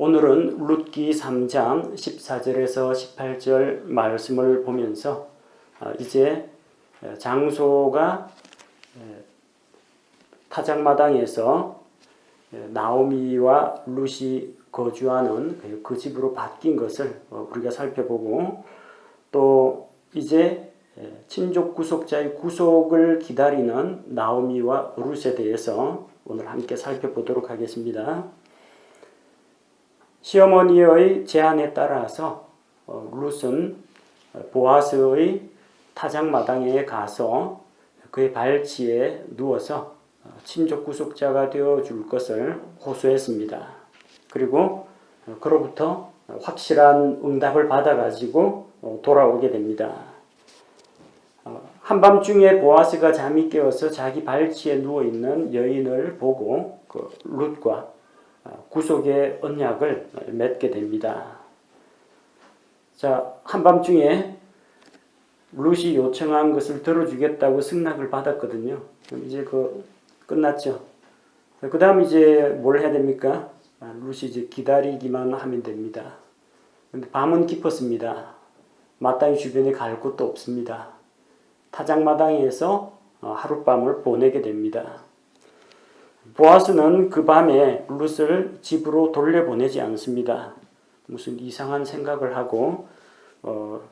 오늘은 룻기 3장 14절에서 18절 말씀을 보면서 이제 장소가 타작마당에서 나오미와 룻이 거주하는 그 집으로 바뀐 것을 우리가 살펴보고, 또 이제 친족 구속자의 구속을 기다리는 나오미와 룻에 대해서 오늘 함께 살펴보도록 하겠습니다. 시어머니의 제안에 따라서 룻은 보아스의 타작마당에 가서 그의 발치에 누워서 친족 구속자가 되어 줄 것을 호소했습니다. 그리고 그로부터 확실한 응답을 받아가지고 돌아오게 됩니다. 한밤중에 보아스가 잠이 깨어서 자기 발치에 누워있는 여인을 보고 룻과 구속의 언약을 맺게 됩니다. 자, 한밤중에 룻이 요청한 것을 들어주겠다고 승낙을 받았거든요. 그럼 이제 끝났죠. 그 다음 이제 뭘 해야 됩니까? 룻이 이제 기다리기만 하면 됩니다. 근데 밤은 깊었습니다. 마땅히 주변에 갈 곳도 없습니다. 타작마당에서 하룻밤을 보내게 됩니다. 보아스는 그 밤에 룻을 집으로 돌려보내지 않습니다. 무슨 이상한 생각을 하고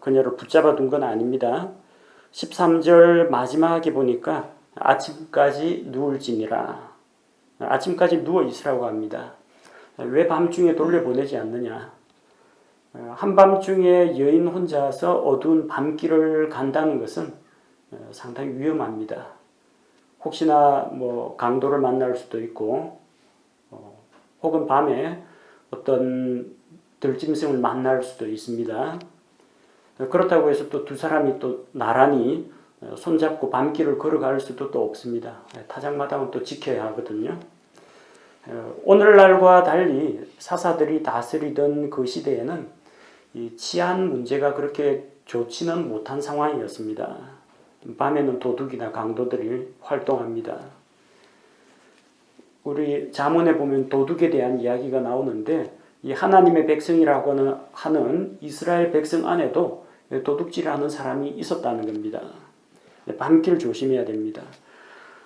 그녀를 붙잡아 둔 건 아닙니다. 13절 마지막에 보니까 아침까지 누울지니라. 아침까지 누워 있으라고 합니다. 왜 밤중에 돌려보내지 않느냐? 한밤중에 여인 혼자서 어두운 밤길을 간다는 것은 상당히 위험합니다. 혹시나 강도를 만날 수도 있고, 혹은 밤에 어떤 들짐승을 만날 수도 있습니다. 그렇다고 해서 또 두 사람이 또 나란히 손잡고 밤길을 걸어갈 수도 또 없습니다. 타작마당은 또 지켜야 하거든요. 오늘날과 달리 사사들이 다스리던 그 시대에는 이 치안 문제가 그렇게 좋지는 못한 상황이었습니다. 밤에는 도둑이나 강도들이 활동합니다. 우리 잠언에 보면 도둑에 대한 이야기가 나오는데, 이 하나님의 백성이라고 하는 이스라엘 백성 안에도 도둑질하는 사람이 있었다는 겁니다. 밤길 조심해야 됩니다.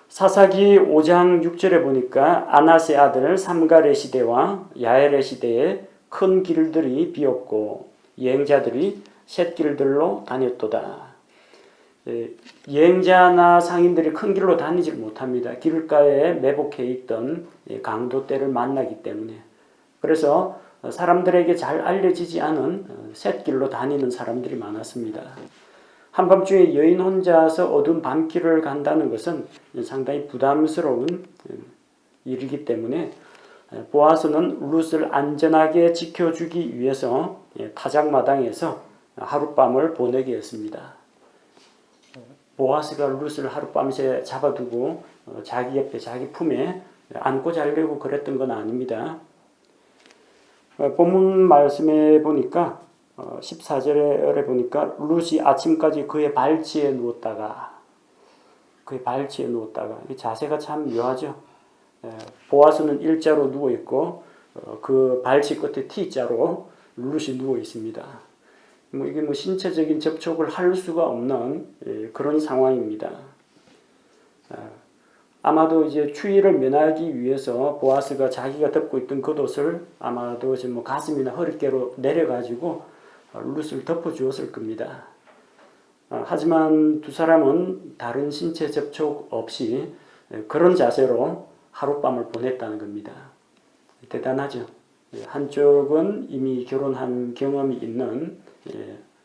사사기 5장 6절에 보니까 아나세 아들 삼갈의 시대와 야엘의 시대에 큰 길들이 비었고 여행자들이 샛길들로 다녔도다. 여행자나 상인들이 큰 길로 다니질 못합니다. 길가에 매복해 있던 강도 떼를 만나기 때문에. 그래서 사람들에게 잘 알려지지 않은 샛길로 다니는 사람들이 많았습니다. 한밤중에 여인 혼자서 어두운 밤길을 간다는 것은 상당히 부담스러운 일이기 때문에 보아스는 룻을 안전하게 지켜주기 위해서 타작마당에서 하룻밤을 보내게 했습니다. 보아스가 룻을 하룻밤새 잡아두고 자기 옆에 자기 품에 안고 자려고 그랬던 건 아닙니다. 본문 말씀에 보니까 14절에 보니까 룻이 아침까지 그의 발치에 누웠다가 이 자세가 참 묘하죠. 보아스는 일자로 누워있고 그 발치 끝에 T자로 룻이 누워 있습니다. 이게 신체적인 접촉을 할 수가 없는 그런 상황입니다. 아마도 이제 추위를 면하기 위해서 보아스가 자기가 덮고 있던 겉옷을 아마도 가슴이나 허리께로 내려가지고 룻을 덮어주었을 겁니다. 하지만 두 사람은 다른 신체 접촉 없이 그런 자세로 하룻밤을 보냈다는 겁니다. 대단하죠. 한쪽은 이미 결혼한 경험이 있는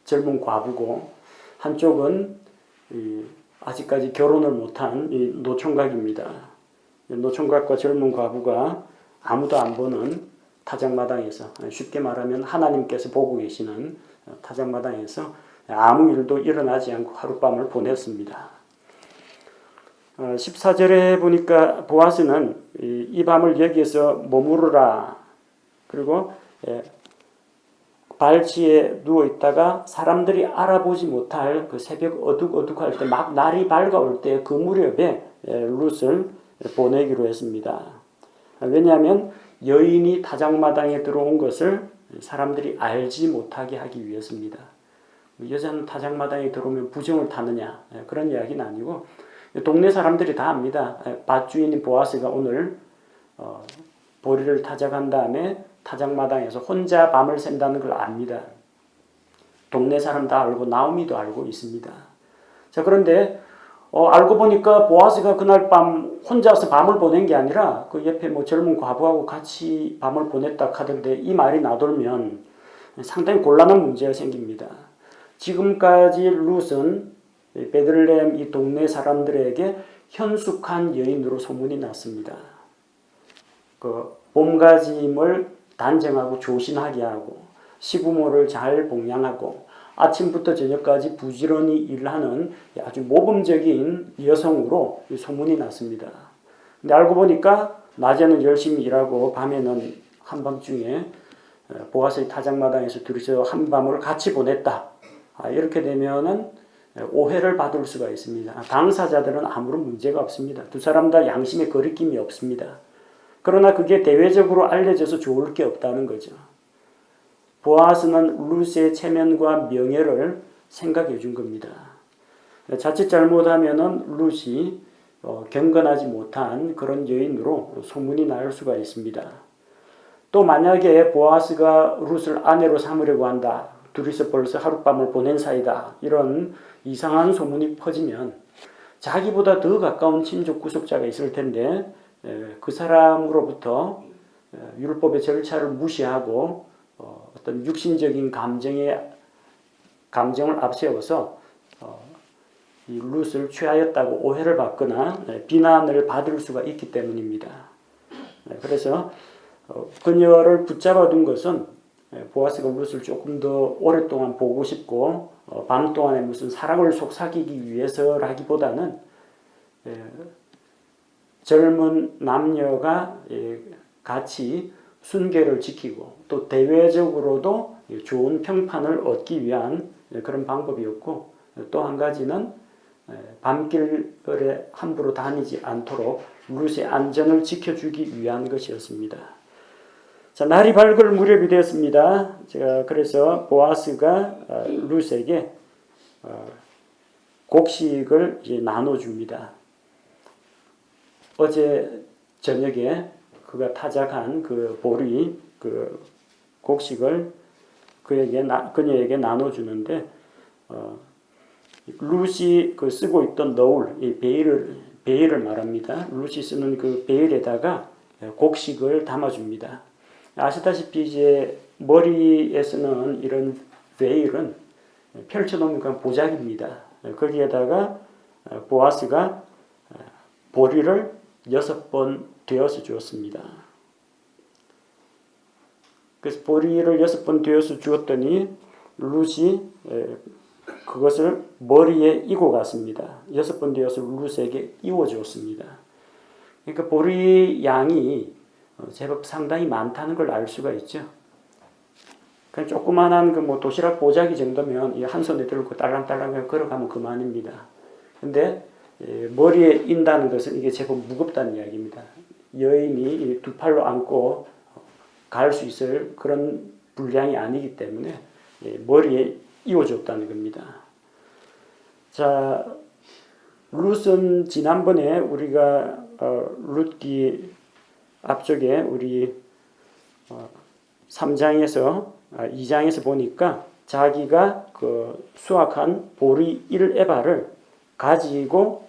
젊은 과부고, 한쪽은 아직까지 결혼을 못한 노총각입니다. 노총각과 젊은 과부가 아무도 안 보는 타작마당에서, 쉽게 말하면 하나님께서 보고 계시는 타작마당에서 아무 일도 일어나지 않고 하룻밤을 보냈습니다. 14절에 보니까 보아스는 이 밤을 여기에서 머무르라, 그리고 발치에 누워있다가 사람들이 알아보지 못할 그 새벽 어둑어둑할 때, 막 날이 밝아올 때 그 무렵에 룻을 보내기로 했습니다. 왜냐하면 여인이 타작마당에 들어온 것을 사람들이 알지 못하게 하기 위해서입니다. 여자는 타작마당에 들어오면 부정을 타느냐 그런 이야기는 아니고 동네 사람들이 다 압니다. 밭주인인 보아스가 오늘 보리를 타작한 다음에 타작마당에서 혼자 밤을 샌다는 걸 압니다. 동네 사람 다 알고 나오미도 알고 있습니다. 자, 그런데 알고 보니까 보아스가 그날 밤 혼자서 밤을 보낸 게 아니라 그 옆에 뭐 젊은 과부하고 같이 밤을 보냈다 하던데 이 말이 나돌면 상당히 곤란한 문제가 생깁니다. 지금까지 룻은 베들레헴 이 동네 사람들에게 현숙한 여인으로 소문이 났습니다. 그 몸가짐을 단정하고 조신하게 하고 시부모를 잘 봉양하고 아침부터 저녁까지 부지런히 일하는 아주 모범적인 여성으로 소문이 났습니다. 근데 알고 보니까 낮에는 열심히 일하고 밤에는 한밤중에 보아스의 타작마당에서 둘이서 한밤을 같이 보냈다. 이렇게 되면은 오해를 받을 수가 있습니다. 당사자들은 아무런 문제가 없습니다. 두 사람 다 양심에 거리낌이 없습니다. 그러나 그게 대외적으로 알려져서 좋을 게 없다는 거죠. 보아스는 룻의 체면과 명예를 생각해 준 겁니다. 자칫 잘못하면은 룻이 경건하지 못한 그런 여인으로 소문이 날 수가 있습니다. 또 만약에 보아스가 룻을 아내로 삼으려고 한다. 둘이서 벌써 하룻밤을 보낸 사이다. 이런 이상한 소문이 퍼지면 자기보다 더 가까운 친족 구속자가 있을 텐데 그 사람으로부터 율법의 절차를 무시하고 어떤 육신적인 감정을 앞세워서 이 룻을 취하였다고 오해를 받거나 비난을 받을 수가 있기 때문입니다. 그래서 그녀를 붙잡아둔 것은 보아스가 룻을 조금 더 오랫동안 보고 싶고 밤 동안에 무슨 사랑을 속삭이기 위해서라기보다는 젊은 남녀가 같이 순결을 지키고 또 대외적으로도 좋은 평판을 얻기 위한 그런 방법이었고 또 한 가지는 밤길에 함부로 다니지 않도록 룻의 안전을 지켜주기 위한 것이었습니다. 자, 날이 밝을 무렵이 되었습니다. 제가 그래서 보아스가 룻에게 곡식을 나눠줍니다. 어제 저녁에 그가 타작한 그 보리 그 곡식을 그녀에게 나눠주는데 룻이 그 쓰고 있던 너울, 이 베일을 말합니다. 룻이 쓰는 그 베일에다가 곡식을 담아줍니다. 아시다시피 이제 머리에 쓰는 이런 베일은 펼쳐놓으면 그냥 보자기입니다. 거기에다가 보아스가 보리를 6번 되어서 주었습니다. 그래서 보리를 6번 되어서 주었더니 룻이 그것을 머리에 이고 갔습니다. 6번 되어서 룻에게 이워 주었습니다. 그러니까 보리 양이 제법 상당히 많다는 걸 알 수가 있죠. 그냥 조그만한 그 뭐 도시락 보자기 정도면 한 손에 들고 딸랑딸랑 걸어가면 그만입니다. 근데 머리에 인다는 것은 이게 제법 무겁다는 이야기입니다. 여인이 두 팔로 안고 갈 수 있을 그런 분량이 아니기 때문에 머리에 이어줬다는 겁니다. 자, 룻은 지난번에 우리가 룻기 앞쪽에 우리 3장에서 2장에서 보니까 자기가 그 수확한 보리 1에바를 가지고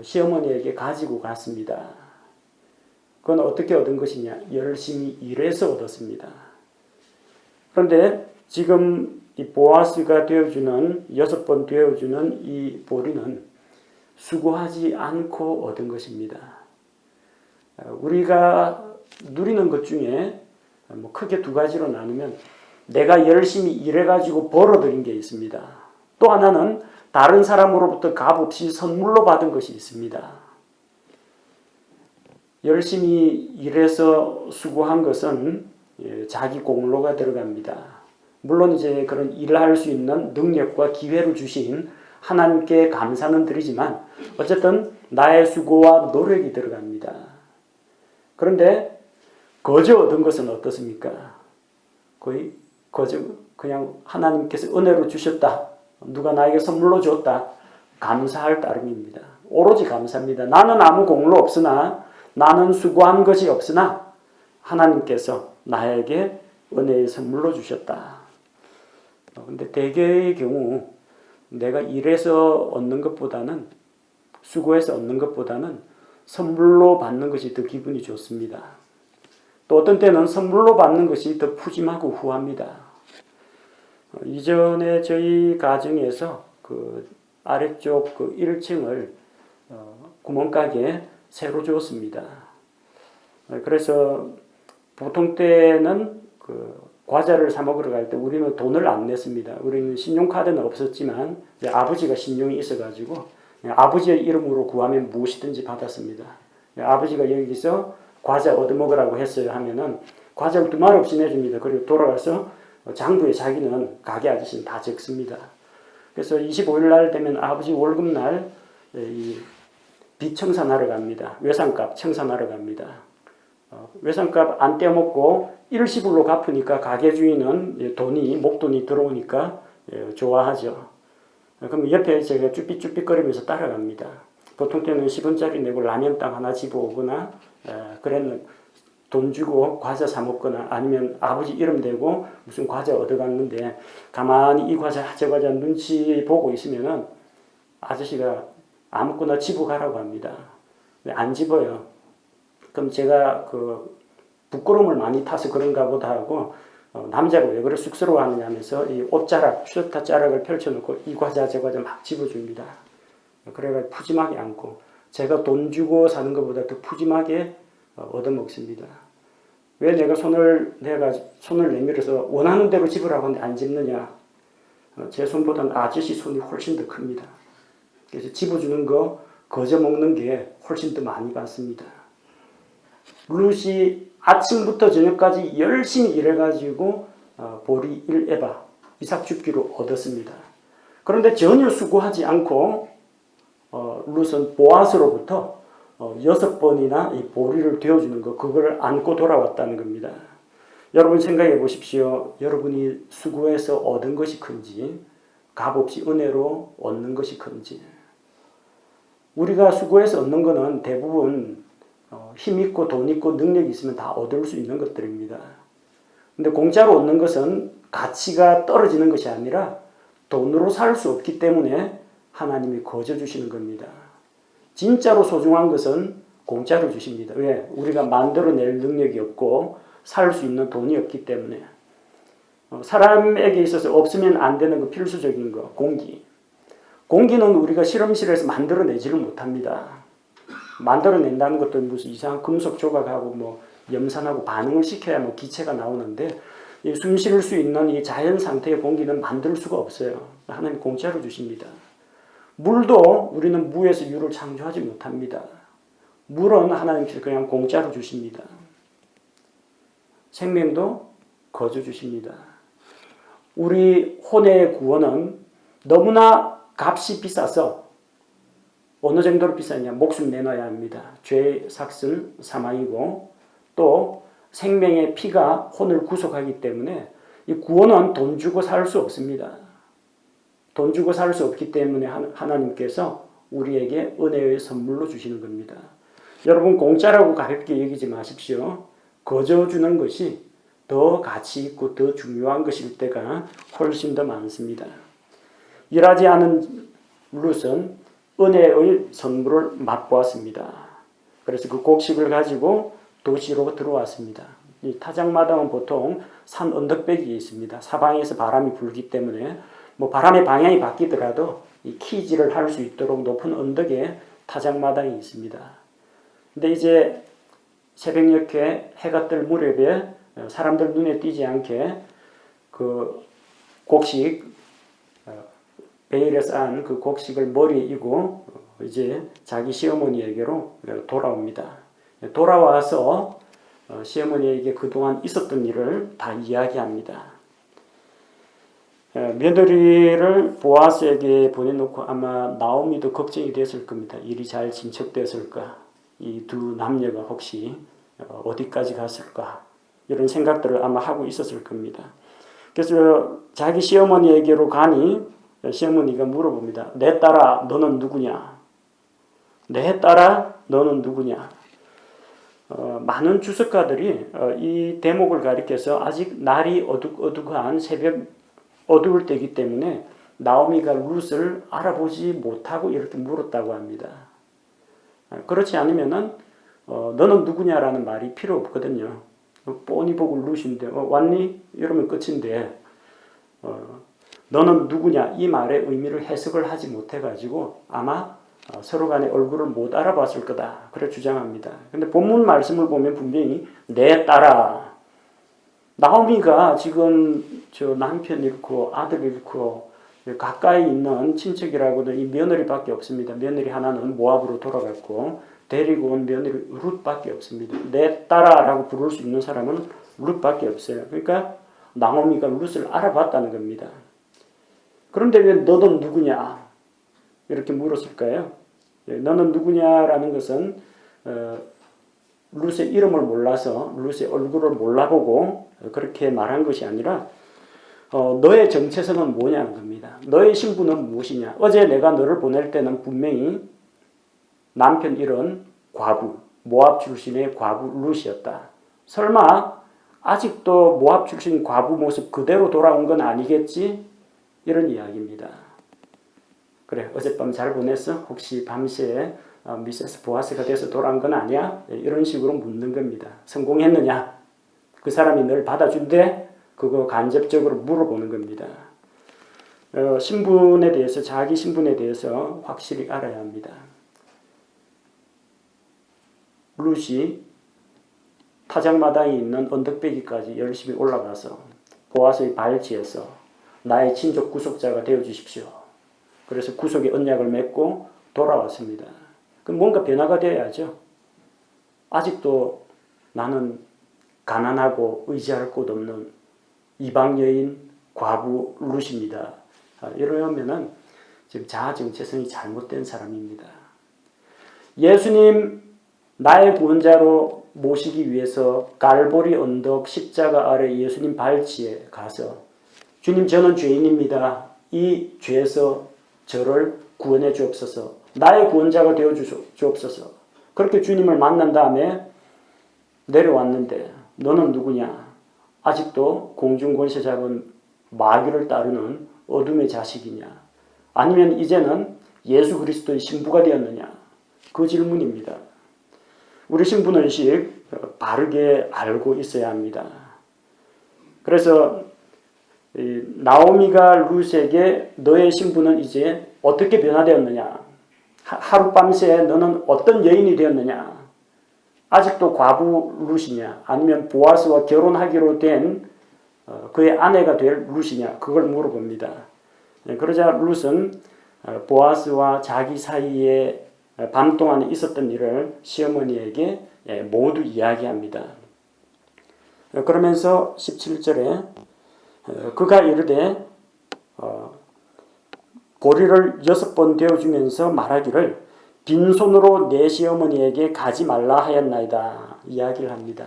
시어머니에게 가지고 갔습니다. 그건 어떻게 얻은 것이냐? 열심히 일해서 얻었습니다. 그런데 지금 이 보아스가 되어주는 6번 되어주는 이 보리는 수고하지 않고 얻은 것입니다. 우리가 누리는 것 중에 뭐 크게 두 가지로 나누면 내가 열심히 일해가지고 벌어들인 게 있습니다. 또 하나는 다른 사람으로부터 값없이 선물로 받은 것이 있습니다. 열심히 일해서 수고한 것은 자기 공로가 들어갑니다. 물론 이제 그런 일할 수 있는 능력과 기회를 주신 하나님께 감사는 드리지만 어쨌든 나의 수고와 노력이 들어갑니다. 그런데 거저 얻은 것은 어떻습니까? 거의 거저 그냥 하나님께서 은혜로 주셨다. 누가 나에게 선물로 줬다. 감사할 따름입니다. 오로지 감사합니다. 나는 아무 공로 없으나 나는 수고한 것이 없으나 하나님께서 나에게 은혜의 선물로 주셨다. 근데 대개의 경우 내가 일해서 얻는 것보다는 수고해서 얻는 것보다는 선물로 받는 것이 더 기분이 좋습니다. 또 어떤 때는 선물로 받는 것이 더 푸짐하고 후합니다. 이전에 저희 가정에서 그 아래쪽 그 1층을 구멍가게 새로 주었습니다. 그래서 보통 때는 그 과자를 사 먹으러 갈 때 우리는 돈을 안 냈습니다. 우리는 신용카드는 없었지만 아버지가 신용이 있어가지고 아버지의 이름으로 구하면 무엇이든지 받았습니다. 아버지가 여기서 과자 얻어먹으라고 했어요 하면은 과자를 두말 없이 내줍니다. 그리고 돌아가서 장부에 자기는 가게 아저씨는 다 적습니다. 그래서 25일 날 되면 아버지 월급날 빚 청산하러 갑니다. 외상값 청산하러 갑니다. 외상값 안 떼어먹고 일시불로 갚으니까 가게 주인은 돈이 목돈이 들어오니까 좋아하죠. 그럼 옆에 제가 쭈삣쭈삣거리면서 따라갑니다. 보통 때는 10원짜리 내고 라면땅 하나 집어오거나 그래는 돈 주고 과자 사 먹거나 아니면 아버지 이름 대고 무슨 과자 얻어갔는데 가만히 이 과자 저 과자 눈치 보고 있으면은 아저씨가 아무거나 집어가라고 합니다. 안 집어요. 그럼 제가 그 부끄러움을 많이 타서 그런가 보다 하고 남자가 왜 그래 쑥스러워하느냐 하면서 이 옷자락, 슈터 자락을 펼쳐놓고 이 과자 저 과자 막 집어줍니다. 그래가 푸짐하게 안고 제가 돈 주고 사는 것보다 더 푸짐하게 얻어먹습니다. 왜 내가 손을 내밀어서 원하는 대로 집으라고 하는데 안 집느냐? 제 손보다는 아저씨 손이 훨씬 더 큽니다. 그래서 집어주는 거 거저 먹는 게 훨씬 더 많이 받습니다. 루시 아침부터 저녁까지 열심히 일해가지고 보리 1에바 이삭죽기로 얻었습니다. 그런데 전혀 수고하지 않고 룻은 보아스로부터 6번이나 이 보리를 되어주는 거 그걸 안고 돌아왔다는 겁니다. 여러분 생각해 보십시오. 여러분이 수고해서 얻은 것이 큰지 값없이 은혜로 얻는 것이 큰지. 우리가 수고해서 얻는 것은 대부분 힘 있고 돈 있고 능력이 있으면 다 얻을 수 있는 것들입니다. 근데 공짜로 얻는 것은 가치가 떨어지는 것이 아니라 돈으로 살 수 없기 때문에 하나님이 거저 주시는 겁니다. 진짜로 소중한 것은 공짜로 주십니다. 왜? 우리가 만들어낼 능력이 없고 살 수 있는 돈이 없기 때문에. 사람에게 있어서 없으면 안 되는 거 필수적인 거, 공기. 공기는 우리가 실험실에서 만들어내지를 못합니다. 만들어낸다는 것도 무슨 이상한 금속 조각하고 뭐 염산하고 반응을 시켜야 뭐 기체가 나오는데 숨 쉴 수 있는 이 자연 상태의 공기는 만들 수가 없어요. 하나님 공짜로 주십니다. 물도 우리는 무에서 유를 창조하지 못합니다. 물은 하나님께서 그냥 공짜로 주십니다. 생명도 거저 주십니다. 우리 혼의 구원은 너무나 값이 비싸서 어느 정도로 비싸냐? 목숨 내놔야 합니다. 죄의 삭은 사망이고 또 생명의 피가 혼을 구속하기 때문에 이 구원은 돈 주고 살 수 없습니다. 돈 주고 살 수 없기 때문에 하나님께서 우리에게 은혜의 선물로 주시는 겁니다. 여러분 공짜라고 가볍게 여기지 마십시오. 거저 주는 것이 더 가치 있고 더 중요한 것일 때가 훨씬 더 많습니다. 일하지 않은 룻은 은혜의 선물을 맛보았습니다. 그래서 그 곡식을 가지고 도시로 들어왔습니다. 이 타작마당은 보통 산 언덕배기에 있습니다. 사방에서 바람이 불기 때문에 뭐 바람의 방향이 바뀌더라도 이 키질을 할 수 있도록 높은 언덕에 타작마당이 있습니다. 근데 이제 새벽녘에 해가 뜰 무렵에 사람들 눈에 띄지 않게 그 곡식 베일에 쌓은 그 곡식을 머리에 이고 이제 자기 시어머니에게로 돌아옵니다. 돌아와서 시어머니에게 그동안 있었던 일을 다 이야기합니다. 며느리를 보아스에게 보내놓고 아마 나오미도 걱정이 됐을 겁니다. 일이 잘 진척됐을까? 이 두 남녀가 혹시 어디까지 갔을까 이런 생각들을 아마 하고 있었을 겁니다. 그래서 자기 시어머니에게로 가니 시어머니가 물어봅니다. 내 딸아 너는 누구냐? 내 딸아 너는 누구냐? 많은 주석가들이 이 대목을 가리켜서 아직 날이 어둑어둑한 새벽 어두울 때이기 때문에 나오미가 룻을 알아보지 못하고 이렇게 물었다고 합니다. 그렇지 않으면은 너는 누구냐라는 말이 필요 없거든요. 뻔히 보고 룻인데 왔니? 이러면 끝인데 너는 누구냐? 이 말의 의미를 해석을 하지 못해가지고 아마 서로 간의 얼굴을 못 알아봤을 거다. 그래 주장합니다. 근데 본문 말씀을 보면 분명히 내 딸아. 나오미가 지금 저 남편 잃고 아들 잃고 가까이 있는 친척이라고는 이 며느리밖에 없습니다. 며느리 하나는 모압으로 돌아갔고 데리고 온 며느리 룻밖에 없습니다. 내 딸아라고 부를 수 있는 사람은 룻밖에 없어요. 그러니까 나오미가 룻을 알아봤다는 겁니다. 그런데 왜 너는 누구냐? 이렇게 물었을까요? 너는 누구냐라는 것은 룻의 이름을 몰라서 룻의 얼굴을 몰라보고 그렇게 말한 것이 아니라 너의 정체성은 뭐냐는 겁니다. 너의 신분은 무엇이냐? 어제 내가 너를 보낼 때는 분명히 남편 잃은 과부, 모압 출신의 과부 룻이었다. 설마 아직도 모압 출신 과부 모습 그대로 돌아온 건 아니겠지? 이런 이야기입니다. 그래 어젯밤 잘 보냈어? 혹시 밤새 미세스 보아스가 돼서 돌아온 건 아니야? 이런 식으로 묻는 겁니다. 성공했느냐? 그 사람이 널 받아준대? 그거 간접적으로 물어보는 겁니다. 신분에 대해서 자기 신분에 대해서 확실히 알아야 합니다. 룻이 타작마당에 있는 언덕배기까지 열심히 올라가서 보아스의 발치에서 나의 친족 구속자가 되어주십시오. 그래서 구속의 언약을 맺고 돌아왔습니다. 그럼 뭔가 변화가 되어야죠. 아직도 나는 가난하고 의지할 곳 없는 이방 여인 과부 룻입니다. 이러면은 지금 자아 정체성이 잘못된 사람입니다. 예수님 나의 구원자로 모시기 위해서 갈보리 언덕 십자가 아래 예수님 발치에 가서 주님 저는 죄인입니다. 이 죄에서 저를 구원해 주옵소서. 나의 구원자가 되어 주옵소서. 그렇게 주님을 만난 다음에 내려왔는데 너는 누구냐? 아직도 공중권세 잡은 마귀를 따르는 어둠의 자식이냐? 아니면 이제는 예수 그리스도의 신부가 되었느냐? 그 질문입니다. 우리 신분의식 바르게 알고 있어야 합니다. 그래서 나오미가 룻에게 너의 신분은 이제 어떻게 변화되었느냐? 하룻밤새 너는 어떤 여인이 되었느냐? 아직도 과부 룻이냐? 아니면 보아스와 결혼하기로 된 그의 아내가 될 룻이냐? 그걸 물어봅니다. 그러자 룻은 보아스와 자기 사이에 밤 동안에 있었던 일을 시어머니에게 모두 이야기합니다. 그러면서 17절에 그가 이르되 보리를 6번 되어주면서 말하기를 빈손으로 내 시어머니에게 가지 말라 하였나이다 이야기를 합니다.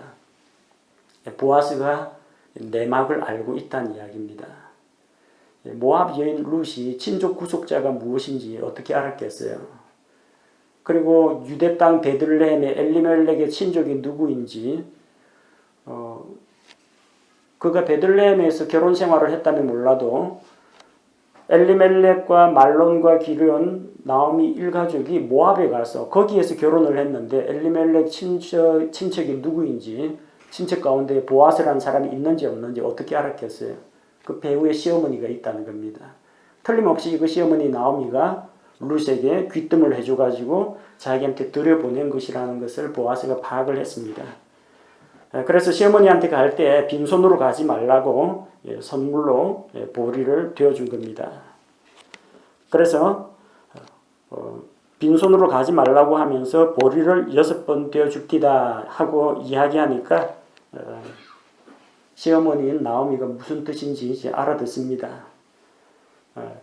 보아스가 내막을 알고 있다는 이야기입니다. 모압 여인 룻이 친족 구속자가 무엇인지 어떻게 알았겠어요? 그리고 유대 땅 베들레헴의 엘리멜렉의 친족이 누구인지 그가 베들레헴에서 결혼 생활을 했다면 몰라도 엘리멜렉과 말론과 기르온 나오미 일가족이 모압에 가서 거기에서 결혼을 했는데 엘리멜렉 친척이 누구인지 친척 가운데 보아스라는 사람이 있는지 없는지 어떻게 알았겠어요? 그 배우의 시어머니가 있다는 겁니다. 틀림없이 그 시어머니 나오미가 룻에게 귀뜸을 해줘가지고 자기한테 들여보낸 것이라는 것을 보아스가 파악을 했습니다. 그래서 시어머니한테 갈 때 빈손으로 가지 말라고 선물로 보리를 되어준 겁니다. 그래서 빈손으로 가지 말라고 하면서 보리를 6번 되어줍디다 하고 이야기하니까 시어머니인 나오미가 무슨 뜻인지 이제 알아듣습니다.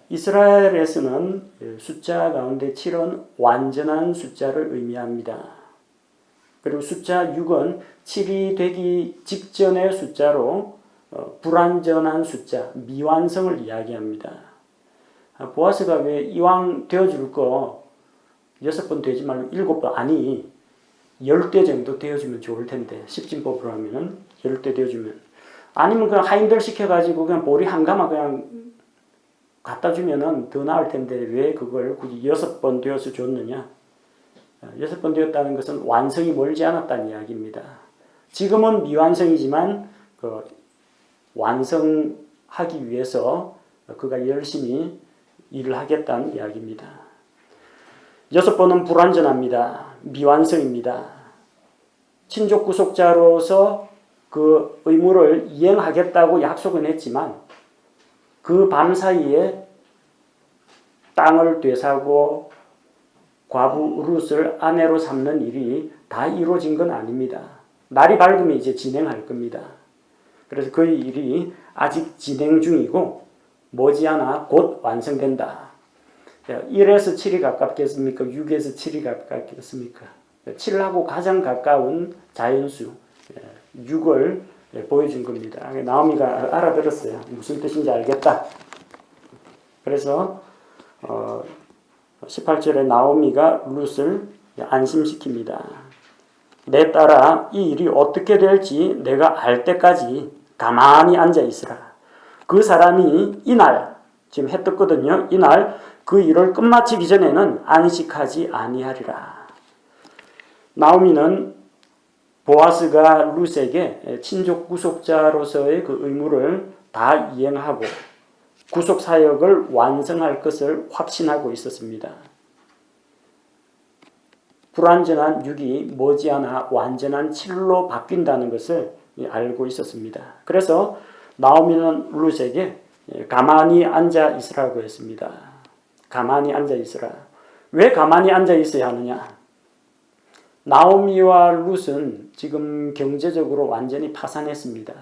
이스라엘에서는 숫자 가운데 7은 완전한 숫자를 의미합니다. 그리고 숫자 6은 7이 되기 직전의 숫자로 불완전한 숫자, 미완성을 이야기합니다. 보아스가 왜 이왕 되어줄 거 6번 되지 말고 7번, 아니 10대 정도 되어주면 좋을 텐데, 십진법으로 하면은 10대 되어주면, 아니면 그냥 하인들 시켜가지고 그냥 보리 한 가마 그냥 갖다 주면은 더 나을 텐데 왜 그걸 굳이 6번 되어서 줬느냐. 6번 되었다는 것은 완성이 멀지 않았다는 이야기입니다. 지금은 미완성이지만 그 완성하기 위해서 그가 열심히 일을 하겠다는 이야기입니다. 6번은 불완전합니다. 미완성입니다. 친족 구속자로서 그 의무를 이행하겠다고 약속은 했지만 그 밤 사이에 땅을 되사고 과부 룻을 아내로 삼는 일이 다 이루어진 건 아닙니다. 날이 밝으면 이제 진행할 겁니다. 그래서 그 일이 아직 진행 중이고 머지않아 곧 완성된다. 1에서 7이 가깝겠습니까? 6에서 7이 가깝겠습니까? 7하고 가장 가까운 자연수 6을 보여준 겁니다. 나오미가 알아들었어요. 무슨 뜻인지 알겠다. 그래서 18절에 나오미가 룻을 안심시킵니다. 내 딸아, 이 일이 어떻게 될지 내가 알 때까지 가만히 앉아 있으라. 그 사람이 이날, 지금 해 떴거든요. 이날 그 일을 끝마치기 전에는 안식하지 아니하리라. 나오미는 보아스가 룻에게 친족 구속자로서의 그 의무를 다 이행하고 구속 사역을 완성할 것을 확신하고 있었습니다. 불완전한 6이 머지않아 완전한 7로 바뀐다는 것을 알고 있었습니다. 그래서 나오미는 룻에게 가만히 앉아 있으라고 했습니다. 가만히 앉아 있으라. 왜 가만히 앉아 있어야 하느냐? 나오미와 룻은 지금 경제적으로 완전히 파산했습니다.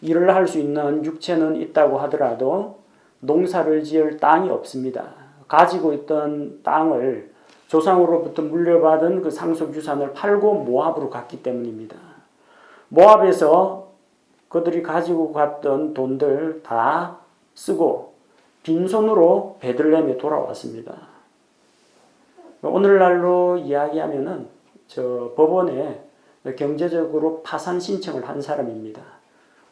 일을 할 수 있는 육체는 있다고 하더라도 농사를 지을 땅이 없습니다. 가지고 있던 땅을 조상으로부터 물려받은 그 상속유산을 팔고 모압으로 갔기 때문입니다. 모압에서 그들이 가지고 갔던 돈들 다 쓰고 빈손으로 베들레헴에 돌아왔습니다. 오늘날로 이야기하면은 저 법원에 경제적으로 파산 신청을 한 사람입니다.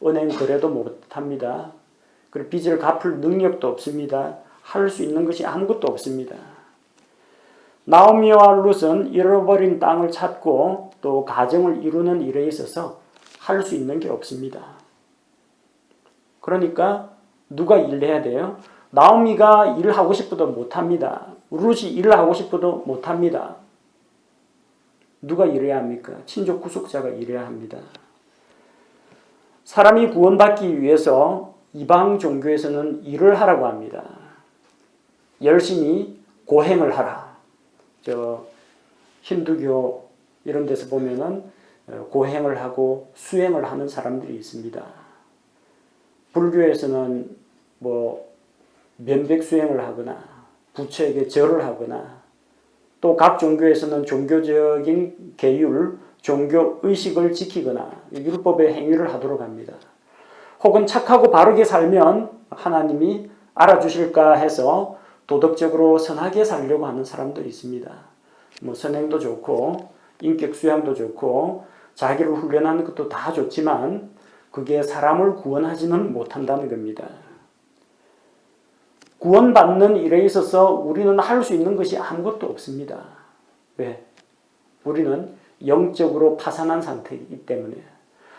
은행 거래도 못합니다. 그리고 빚을 갚을 능력도 없습니다. 할 수 있는 것이 아무것도 없습니다. 나오미와 룻은 잃어버린 땅을 찾고 또 가정을 이루는 일에 있어서 할 수 있는 게 없습니다. 그러니까 누가 일해야 돼요? 나오미가 일하고 싶어도 못합니다. 룻이 일을 하고 싶어도 못합니다. 누가 일해야 합니까? 친족 구속자가 일해야 합니다. 사람이 구원받기 위해서 이방 종교에서는 일을 하라고 합니다. 열심히 고행을 하라. 힌두교 이런 데서 보면은 고행을 하고 수행을 하는 사람들이 있습니다. 불교에서는 면백 수행을 하거나 부처에게 절을 하거나 또 각 종교에서는 종교적인 계율, 종교 의식을 지키거나 율법의 행위를 하도록 합니다. 혹은 착하고 바르게 살면 하나님이 알아주실까 해서 도덕적으로 선하게 살려고 하는 사람도 있습니다. 선행도 좋고 인격 수양도 좋고 자기를 훈련하는 것도 다 좋지만 그게 사람을 구원하지는 못한다는 겁니다. 구원받는 일에 있어서 우리는 할 수 있는 것이 아무것도 없습니다. 왜? 우리는 영적으로 파산한 상태이기 때문에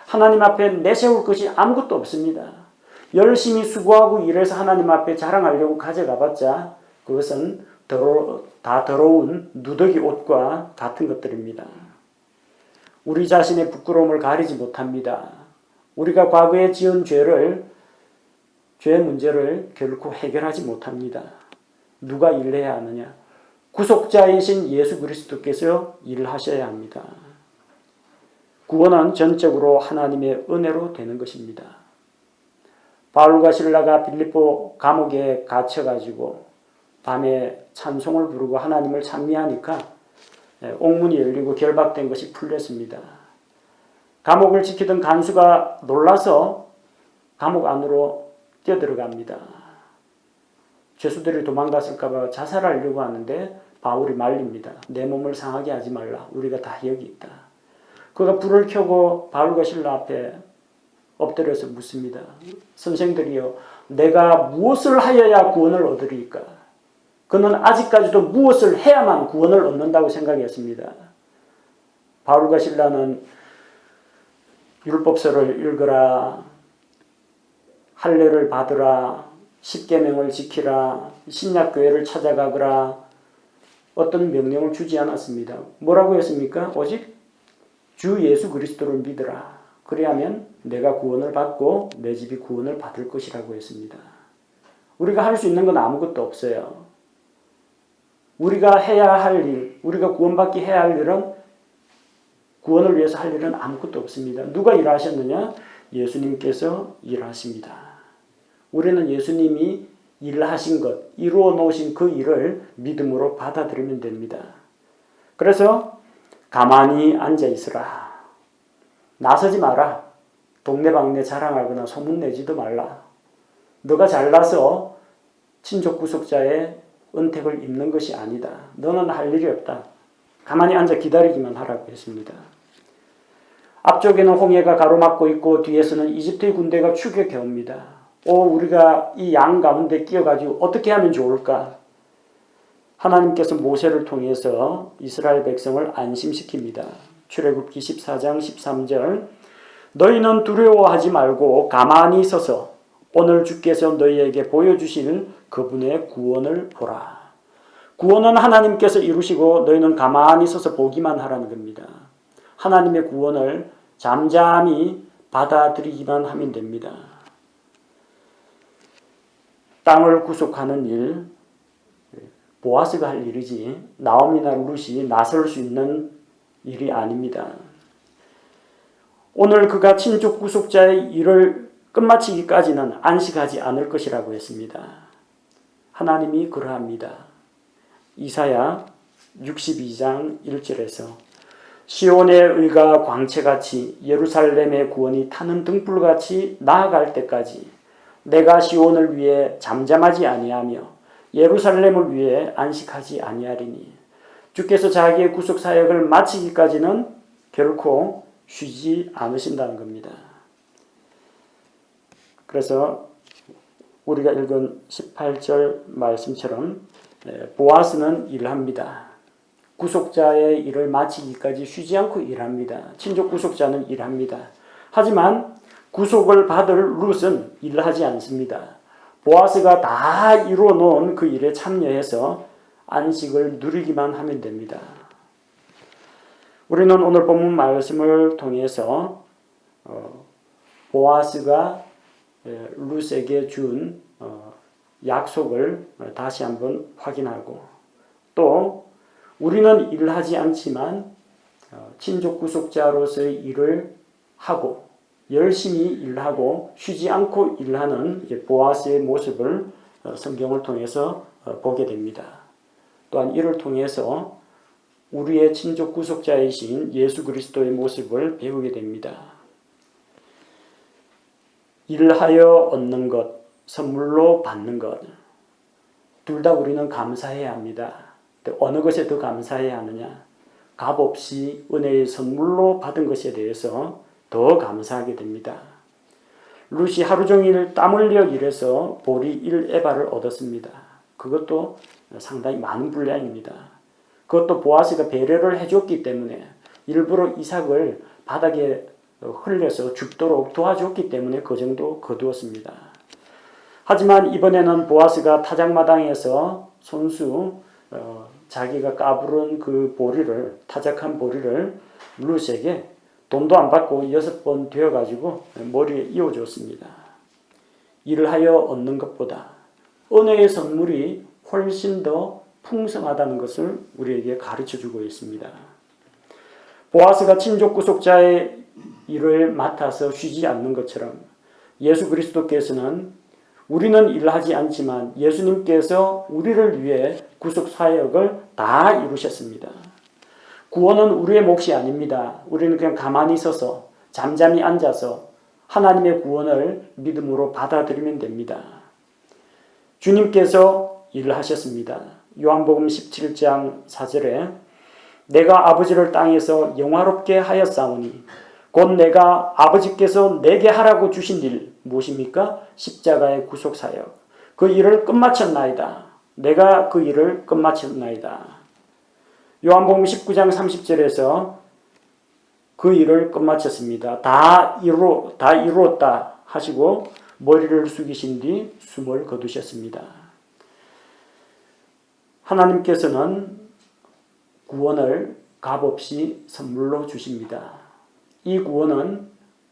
하나님 앞에 내세울 것이 아무것도 없습니다. 열심히 수고하고 일해서 하나님 앞에 자랑하려고 가져가봤자 그것은 다 더러운 누더기 옷과 같은 것들입니다. 우리 자신의 부끄러움을 가리지 못합니다. 우리가 과거에 지은 죄의 문제를 결코 해결하지 못합니다. 누가 일해야 하느냐? 구속자이신 예수 그리스도께서 일하셔야 합니다. 구원은 전적으로 하나님의 은혜로 되는 것입니다. 바울과 실라가 빌립보 감옥에 갇혀가지고 밤에 찬송을 부르고 하나님을 찬미하니까 옥문이 열리고 결박된 것이 풀렸습니다. 감옥을 지키던 간수가 놀라서 감옥 안으로 뛰어들어갑니다. 죄수들이 도망갔을까 봐 자살하려고 하는데 바울이 말립니다. 내 몸을 상하게 하지 말라. 우리가 다 여기 있다. 그가 불을 켜고 바울과 실라 앞에 엎드려서 묻습니다. 선생들이여, 내가 무엇을 하여야 구원을 얻으리까? 그는 아직까지도 무엇을 해야만 구원을 얻는다고 생각했습니다. 바울과 실라는 율법서를 읽으라, 할례를 받으라, 십계명을 지키라, 신약교회를 찾아가거라, 어떤 명령을 주지 않았습니다. 뭐라고 했습니까? 오직 주 예수 그리스도를 믿으라. 그리하면 내가 구원을 받고 내 집이 구원을 받을 것이라고 했습니다. 우리가 할 수 있는 건 아무것도 없어요. 우리가 해야 할 일, 우리가 구원받기 해야 할 일은, 구원을 위해서 할 일은 아무것도 없습니다. 누가 일하셨느냐? 예수님께서 일하십니다. 우리는 예수님이 일하신 것, 이루어 놓으신 그 일을 믿음으로 받아들이면 됩니다. 그래서 가만히 앉아 있으라. 나서지 마라. 동네방네 자랑하거나 소문내지도 말라. 너가 잘나서 친족 구속자의 은택을 입는 것이 아니다. 너는 할 일이 없다. 가만히 앉아 기다리기만 하라고 했습니다. 앞쪽에는 홍해가 가로막고 있고 뒤에서는 이집트의 군대가 추격해 옵니다. 우리가 이 양 가운데 끼어가지고 어떻게 하면 좋을까? 하나님께서 모세를 통해서 이스라엘 백성을 안심시킵니다. 출애굽기 14장 13절, 너희는 두려워하지 말고 가만히 서서 오늘 주께서 너희에게 보여주실 그분의 구원을 보라. 구원은 하나님께서 이루시고 너희는 가만히 서서 보기만 하라는 겁니다. 하나님의 구원을 잠잠히 받아들이기만 하면 됩니다. 땅을 구속하는 일, 보아스가 할 일이지 나오미나 룻이 나설 수 있는 일이 아닙니다. 오늘 그가 친족 구속자의 일을 끝마치기까지는 안식하지 않을 것이라고 했습니다. 하나님이 그러합니다. 이사야 62장 1절에서 시온의 의가 광채같이 예루살렘의 구원이 타는 등불같이 나아갈 때까지 내가 시온을 위해 잠잠하지 아니하며 예루살렘을 위해 안식하지 아니하리니 주께서 자기의 구속 사역을 마치기까지는 결코 쉬지 않으신다는 겁니다. 그래서 우리가 읽은 18절 말씀처럼 보아스는 일합니다. 구속자의 일을 마치기까지 쉬지 않고 일합니다. 친족 구속자는 일합니다. 하지만 구속을 받을 룻은 일하지 않습니다. 보아스가 다 이루어 놓은 그 일에 참여해서 안식을 누리기만 하면 됩니다. 우리는 오늘 본문 말씀을 통해서 보아스가 룻에게 준 약속을 다시 한번 확인하고, 또 우리는 일하지 않지만 친족 구속자로서의 일을 하고 열심히 일하고 쉬지 않고 일하는 보아스의 모습을 성경을 통해서 보게 됩니다. 또한 이를 통해서 우리의 친족 구속자이신 예수 그리스도의 모습을 배우게 됩니다. 일하여 얻는 것, 선물로 받는 것, 둘 다 우리는 감사해야 합니다. 어느 것에 더 감사해야 하느냐? 값없이 은혜의 선물로 받은 것에 대해서 더 감사하게 됩니다. 룻이 하루 종일 땀 흘려 일해서 보리 1에바를 얻었습니다. 그것도 상당히 많은 분량입니다. 그것도 보아스가 배려를 해줬기 때문에, 일부러 이삭을 바닥에 흘려서 죽도록 도와줬기 때문에 그 정도 거두었습니다. 하지만 이번에는 보아스가 타작마당에서 손수 자기가 까부른 그 보리를, 타작한 보리를 룻에게 돈도 안 받고 6번 되어가지고 머리에 이어줬습니다. 일을 하여 얻는 것보다 은혜의 선물이 훨씬 더 풍성하다는 것을 우리에게 가르쳐주고 있습니다. 보아스가 친족 구속자의 일을 맡아서 쉬지 않는 것처럼 예수 그리스도께서는 우리는 일하지 않지만 예수님께서 우리를 위해 구속 사역을 다 이루셨습니다. 구원은 우리의 몫이 아닙니다. 우리는 그냥 가만히 있어서 잠잠히 앉아서 하나님의 구원을 믿음으로 받아들이면 됩니다. 주님께서 일을 하셨습니다. 요한복음 17장 4절에 내가 아버지를 땅에서 영화롭게 하였사오니 곧 내가 아버지께서 내게 하라고 주신 일 무엇입니까? 십자가의 구속사역. 그 일을 끝마쳤나이다. 내가 그 일을 끝마쳤나이다. 요한복음 19장 30절에서 그 일을 끝마쳤습니다. 다 이루었다 하시고 머리를 숙이신 뒤 숨을 거두셨습니다. 하나님께서는 구원을 값없이 선물로 주십니다. 이 구원은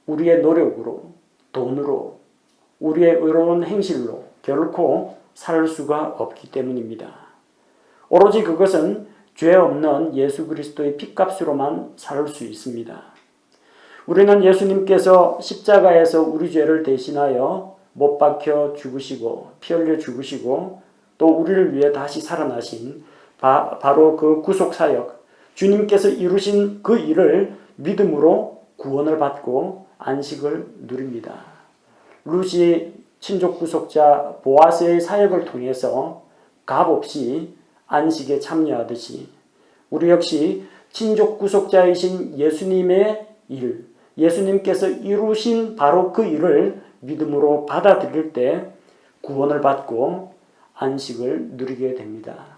우리의 노력으로, 돈으로, 우리의 의로운 행실로 결코 살 수가 없기 때문입니다. 오로지 그것은 죄 없는 예수 그리스도의 피값으로만 살 수 있습니다. 우리는 예수님께서 십자가에서 우리 죄를 대신하여 못 박혀 죽으시고 피 흘려 죽으시고 또 우리를 위해 다시 살아나신 바로 그 구속사역, 주님께서 이루신 그 일을 믿음으로 구원을 받고 안식을 누립니다. 루시 친족 구속자 보아스의 사역을 통해서 값없이 안식에 참여하듯이 우리 역시 친족 구속자이신 예수님의 일, 예수님께서 이루신 바로 그 일을 믿음으로 받아들일 때 구원을 받고 안식을 누리게 됩니다.